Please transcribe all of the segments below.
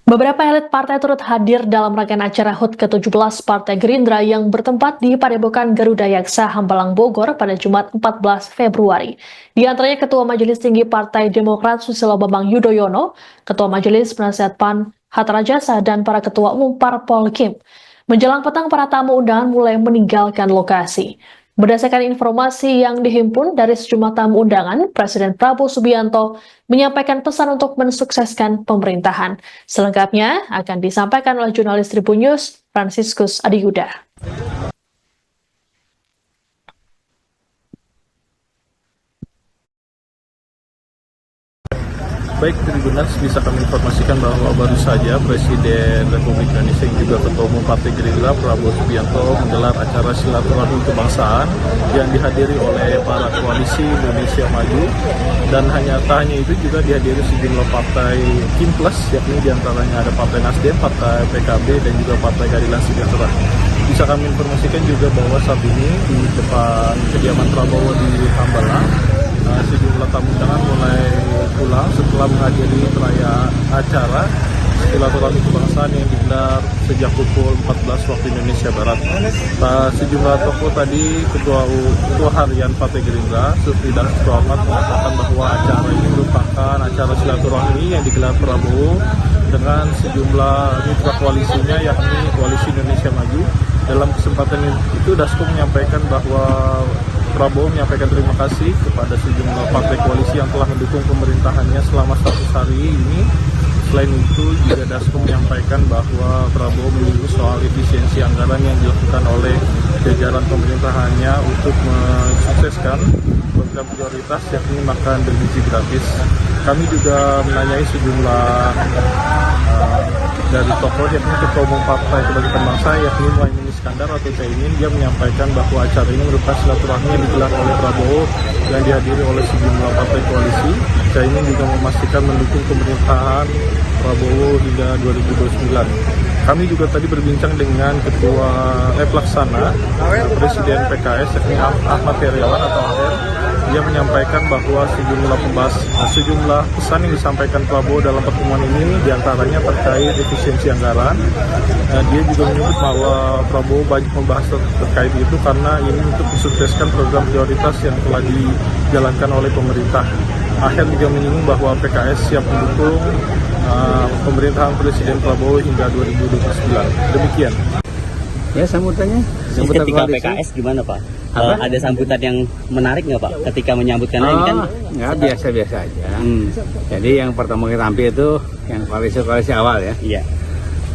Beberapa elit partai turut hadir dalam rangkaian acara HUT ke-17 Partai Gerindra yang bertempat di Padepokan Garuda Yaksa, Hambalang, Bogor pada Jumat 14 Februari. Di antaranya Ketua Majelis Tinggi Partai Demokrat Susilo Bambang Yudhoyono, Ketua Majelis Penasihat PAN Hatta Rajasa, dan para Ketua Umum Parpol Kim. Menjelang petang, para tamu undangan mulai meninggalkan lokasi. Berdasarkan informasi yang dihimpun dari sejumlah tamu undangan, Presiden Prabowo Subianto menyampaikan pesan untuk mensukseskan pemerintahan. Selengkapnya akan disampaikan oleh jurnalis Tribun News, Franciscus Adiyuda. Baik, Tribuners, bisa kami informasikan bahwa baru saja Presiden Republik Indonesia yang juga Ketua Umum Partai Gerindra Prabowo Subianto menggelar acara silaturahmi kebangsaan yang dihadiri oleh para koalisi Indonesia Maju, dan tak hanya itu juga dihadiri sejumlah partai Kim Plus, yakni diantaranya ada Partai Nasdem, Partai PKB, dan juga Partai Keadilan Sejahtera. Bisa kami informasikan juga bahwa saat ini di depan kediaman Prabowo di Hambalang, sejumlah tamu undangan mulai pulang setelah menghadiri perayaan acara silaturahmi kebangsaan yang digelar sejak pukul 14 waktu Indonesia Barat. Sejumlah tokoh tadi, Ketua Harian Partai Gerindra, Sufri dan Ketua Ahmad, mengatakan bahwa acara ini merupakan acara silaturahmi yang digelar Prabowo dengan sejumlah mitra koalisinya, yakni Koalisi Indonesia Maju. Dalam kesempatan itu, Dasko menyampaikan bahwa Prabowo menyampaikan terima kasih kepada sejumlah partai koalisi yang telah mendukung pemerintahannya selama 100 hari ini. Selain itu, juga Dasko menyampaikan bahwa Prabowo menyinggung soal efisiensi anggaran yang dilakukan oleh jajaran pemerintahannya untuk mensukseskan program prioritas, yakni makan bergizi gratis. Kami juga menanyai sejumlah dari tokoh, yakni Ketua Umum Partai Kebangkitan Bangsa, yakni Muhaimin Iskandar atau Caimin. Dia menyampaikan bahwa acara ini merupakan silaturahmi yang digelar oleh Prabowo yang dihadiri oleh sejumlah partai koalisi. Caimin juga memastikan mendukung pemerintahan Prabowo hingga 2029. Kami juga tadi berbincang dengan Ketua Pelaksana Presiden PKS, yakni Ahmad Heriawan atau Aher. Dia menyampaikan bahwa sejumlah pesan yang disampaikan Prabowo dalam pertemuan ini diantaranya terkait efisiensi anggaran. Dia juga menyebut bahwa Prabowo banyak membahas terkait itu karena ini untuk mensukseskan program prioritas yang telah dijalankan oleh pemerintah. Akhir juga menyinggung bahwa PKS siap mendukung pemerintahan Presiden Prabowo hingga 2029. Demikian. Ya, sambutannya. Ketika PKS gimana, Pak? Ada sambutan yang menarik nggak, Pak? Ketika menyambutkan ini kan? Nggak, biasa-biasa aja. Jadi yang pertama kita tampil itu yang koalisi awal ya. Iya.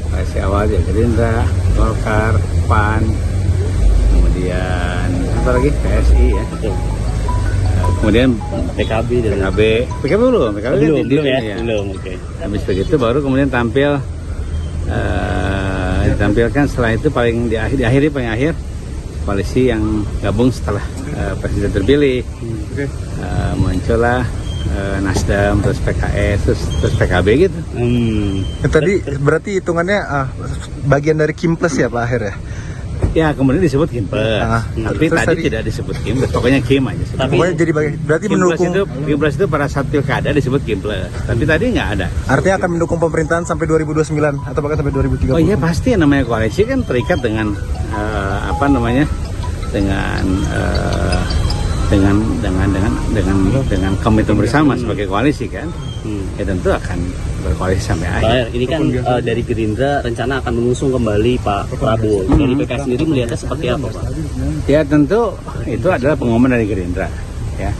Koalisi awal ya Gerindra, Golkar, PAN, kemudian apa lagi? PSI ya. Betul. Kemudian PKB belum, PKB belum ya? Belum, oke. Habis begitu baru kemudian ditampilkan setelah itu paling akhir koalisi yang gabung setelah presiden terpilih. Muncullah Nasdem, terus PKS, terus PKB gitu. Tadi berarti hitungannya bagian dari Kim Plus ya Pak Aher ya? Ya, kemudian disebut Kim Plus. Tapi tadi tidak disebut Kim Plus, pokoknya Kim aja. Pokoknya jadi berarti Kim mendukung. Kim Plus itu pada saat pilkada disebut Kim Plus. Tapi tadi nggak ada. Artinya akan mendukung pemerintahan sampai 2029 atau bahkan sampai 2030. Oh iya, pasti namanya koalisi kan terikat dengan dengan komitmen bersama sebagai koalisi kan. Ya tentu akan berkoalisi sampai akhir. Ini kan dari Gerindra rencana akan mengusung kembali Pak Prabowo. Dari PKS sendiri melihatnya seperti apa, Pak? Ya tentu itu adalah pengumuman dari Gerindra. Ya,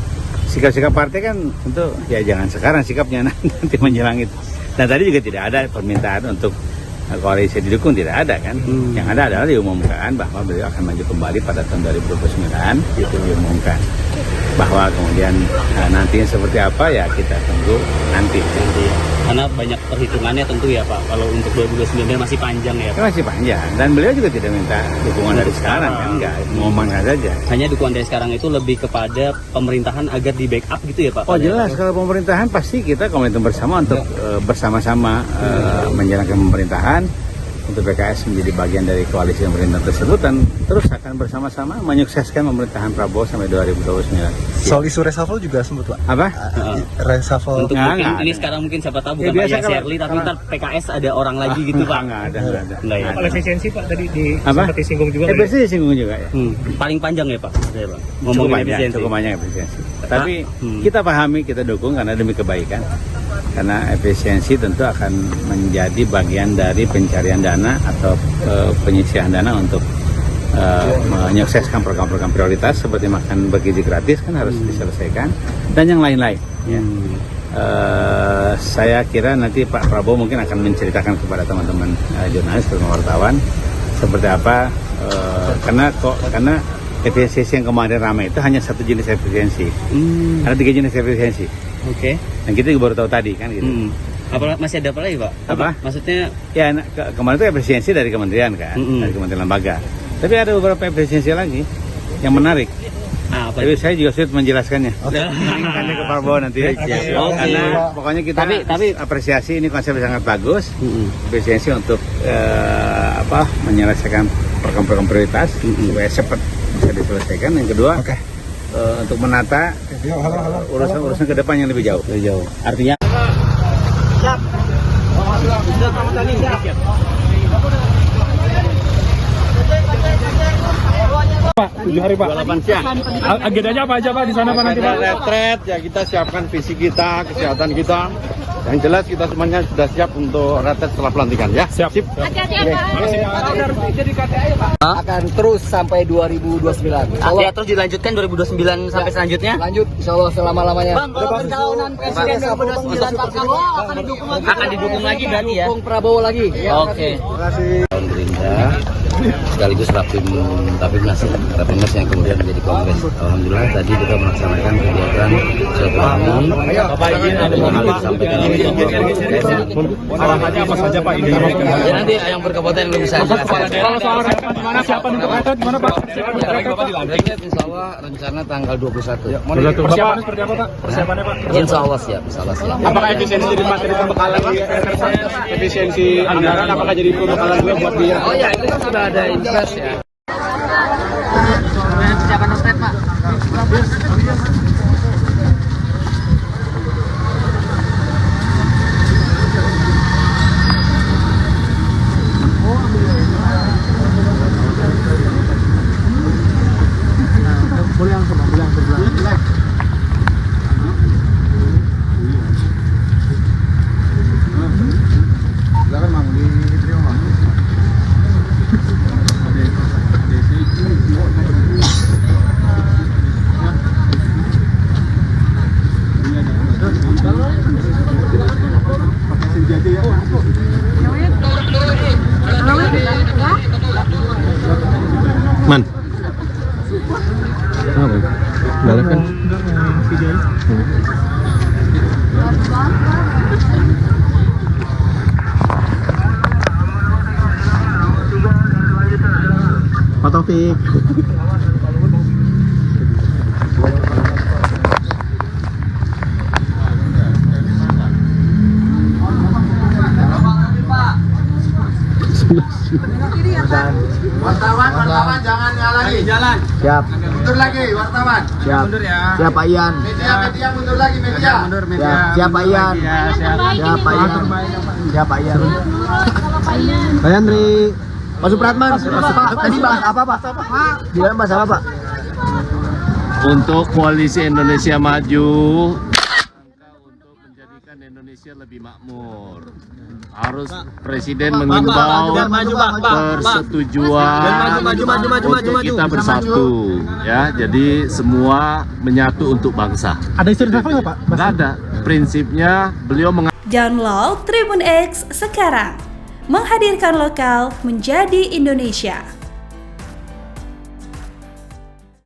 sikap-sikap partai kan tentu ya jangan sekarang sikapnya, nanti menjelang itu. Nah tadi juga tidak ada permintaan untuk koalisi didukung, tidak ada kan. Yang ada adalah diumumkan bahwa beliau akan maju kembali pada tahun 2029, itu diumumkan. Bahwa kemudian nantinya seperti apa ya kita tunggu nanti. Karena banyak perhitungannya tentu ya, Pak. Kalau untuk 2029 masih panjang ya, Pak. Masih panjang, dan beliau juga tidak minta dukungan dari sekarang kan, enggak, mengumumkan saja. Hanya dukungan dari sekarang itu lebih kepada pemerintahan agar di backup gitu ya, Pak? Oh jelas, kalau pemerintahan pasti kita komitmen bersama untuk bersama-sama menjalankan pemerintahan. untuk PKS menjadi bagian dari koalisi pemerintahan tersebut dan terus akan bersama-sama menyukseskan pemerintahan Prabowo sampai 2029. Soal isu reshuffle juga sempat Pak. Apa? Reshuffle. Untuk Nggak, mungkin nggak ini ada. sekarang mungkin siapa tahu Ya, bukan biasa Pak kalau- Shirley, tapi ntar PKS ada orang lagi gitu Pak. Nggak ada. Nggak ya. Oleh efisiensi Pak tadi Apa? sempat disinggung juga. Efisiensi disinggung juga ya. Paling panjang ya Pak? Saya, Pak. Cukup Ngomongin banyak, efisiensi. cukup banyak efisiensi. Tapi Hmm. kita pahami, kita dukung karena demi kebaikan. Karena efisiensi tentu akan menjadi bagian dari pencarian dana atau penyisihan dana untuk menyukseskan program-program prioritas seperti makan bergizi gratis kan harus diselesaikan dan yang lain-lain. Ya. Saya kira nanti Pak Prabowo mungkin akan menceritakan kepada teman-teman jurnalis dan wartawan seperti apa karena efisiensi yang kemarin ramai itu hanya satu jenis efisiensi. Ada 3 jenis efisiensi. Oke. Dan kita juga baru tahu tadi kan gitu. Apa masih ada apa lagi Pak? Apa? Maksudnya Ya kemarin itu efisiensi dari kementerian kan, dari kementerian lembaga. Tapi ada beberapa efisiensi lagi yang menarik. apa? Tapi saya juga sulit menjelaskannya. Tanya ke Prabowo nanti. Karena pokoknya kita Tapi apresiasi ini konsepnya sangat bagus. Efisiensi untuk menyelesaikan program-program prioritas supaya cepat bisa diselesaikan. Yang kedua, untuk menata urusan-urusan ke depan yang lebih jauh. Artinya Pak, 7 hari Pak. 28 siang. Agendanya apa aja Pak di sana Pak nanti Pak? Retret ya kita siapkan visi kita, kesehatan kita. Yang jelas kita semuanya sudah siap untuk retret setelah pelantikan ya. Siap. Akan terus sampai 2029. ya terus dilanjutkan 2029 sampai selanjutnya. Lanjut, insya Allah selama-lamanya. Bang, kalau pencalonan presiden 2029 Pak Prabowo akan didukung lagi berarti ya. Dukung Prabowo lagi. Oke. Gerindra sekaligus Rapimnas yang kemudian menjadi kongres. Alhamdulillah tadi kita melaksanakan kegiatan silaturahmi. Bapak izin ada Hal yang disampaikan oleh arahannya apa saja Pak ini? Ya nanti yang berkebutuhan yang bisa jelaskan. Kalau soal retret gimana siapa untuk retret gimana Pak? Retret insya Allah rencana tanggal 21. Persiapannya seperti apa Pak? Persiapannya Pak? Insya Allah siap, insya Allah siap. Apakah efisiensi jadi materi pembekalan efisiensi anggaran apakah jadi pembekalan juga buat dia? Oh ya, itu kan sudah ada invest ya. Man. Galak kan? Pak Taufik. Wartawan jangan ngalangi. Jalan. Siap. Mundur lagi wartawan. Siap. Mundur ya. Siap Pak Ian. Media mundur lagi media. Mundur media. Siap Pak Ian. Siap Pak Ian. Siap Pak Ian. Pak Yandri. Pak Supratman. Pak tadi bahas apa Pak? Di dalam bahas apa Pak? Untuk koalisi Indonesia Maju untuk menjadikan Indonesia lebih makmur. Harus presiden mengimbau persetujuan untuk kita bersatu ya. Jadi semua menyatu untuk bangsa. Ada isu reshuffle nggak Pak? Nggak ada. Prinsipnya beliau Download Tribun X sekarang. Menghadirkan lokal menjadi Indonesia.